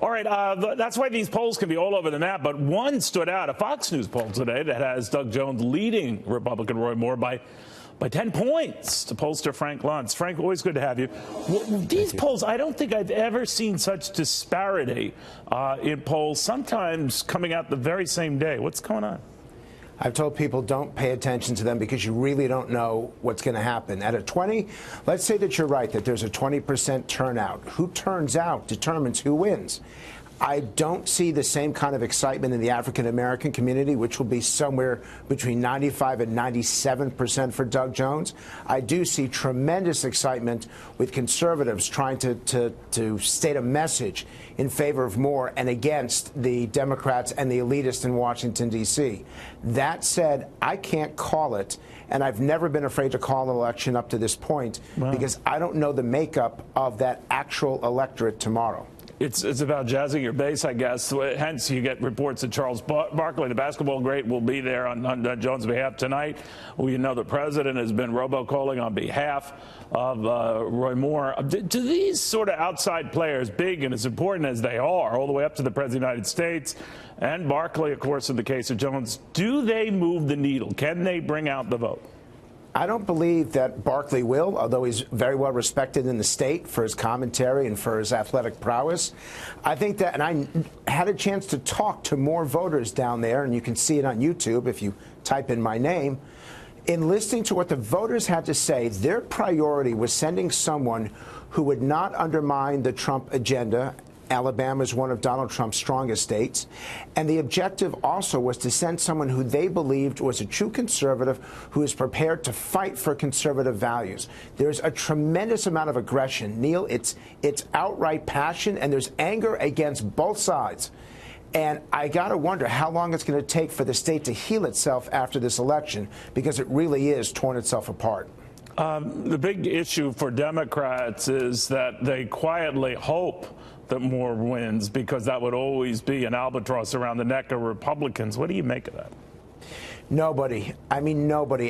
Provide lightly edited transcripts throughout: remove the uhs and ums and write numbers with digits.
All right, that's why these polls can be all over the map, but one stood out, a Fox News poll today that has Doug Jones leading Republican Roy Moore by 10 points to pollster Frank Luntz. Frank, always good to have you. These polls, I don't think I've ever seen such disparity in polls, sometimes coming out the very same day. What's going on? I've told people don't pay attention to them because you really don't know what's going to happen. At a 20, let's say that you're right, that there's a 20% turnout. Who turns out determines who wins. I don't see the same kind of excitement in the African-American community, which will be somewhere between 95 and 97% for Doug Jones. I do see tremendous excitement with conservatives trying to state a message in favor of Moore and against the Democrats and the elitists in Washington, D.C. That said, I can't call it, and I've never been afraid to call an election up to this point because I don't know the makeup of that actual electorate tomorrow. It's about jazzing your base, I guess. Hence, you get reports that Charles Barkley, the basketball great, will be there on Jones' behalf tonight. We know the president has been robocalling on behalf of Roy Moore. Do these sort of outside players, big and as important as they are, all the way up to the President of the United States, and Barkley, of course, in the case of Jones, do they move the needle? Can they bring out the vote? I don't believe that Barkley will, although he's very well respected in the state for his commentary and for his athletic prowess. I think that, and I had a chance to talk to more voters down there, and you can see it on YouTube if you type in my name. In listening to what the voters had to say, their priority was sending someone who would not undermine the Trump agenda. Alabama is one of Donald Trump's strongest states. And the objective also was to send someone who they believed was a true conservative who is prepared to fight for conservative values. There's a tremendous amount of aggression. Neil, it's outright passion, and there's anger against both sides. And I got to wonder how long it's going to take for the state to heal itself after this election, because it really is torn itself apart. The big issue for Democrats is that they quietly hope that Moore wins, because that would always be an albatross around the neck of Republicans. What do you make of that? Nobody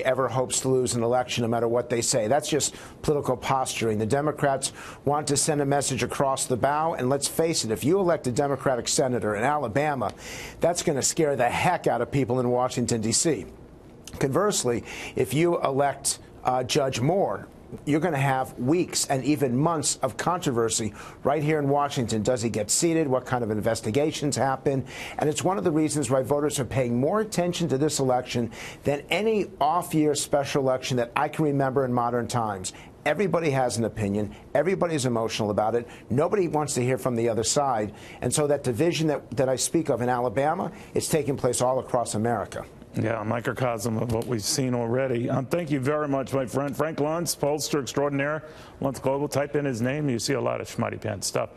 ever hopes to lose an election, no matter what they say. That's just political posturing. The Democrats want to send a message across the bow, and let's face it, if you elect a Democratic senator in Alabama, that's going to scare the heck out of people in Washington, D.C. Conversely, if you elect Judge Moore, you're going to have weeks and even months of controversy right here in Washington. Does he get seated? What kind of investigations happen? And it's one of the reasons why voters are paying more attention to this election than any off-year special election that I can remember in modern times. Everybody has an opinion. Everybody's emotional about it. Nobody wants to hear from the other side. And so that division that I speak of in Alabama, it's taking place all across America. Yeah, a microcosm of what we've seen already. Thank you very much, my friend. Frank Luntz, pollster extraordinaire, Luntz Global. Type in his name, you see a lot of schmutty pants stuff.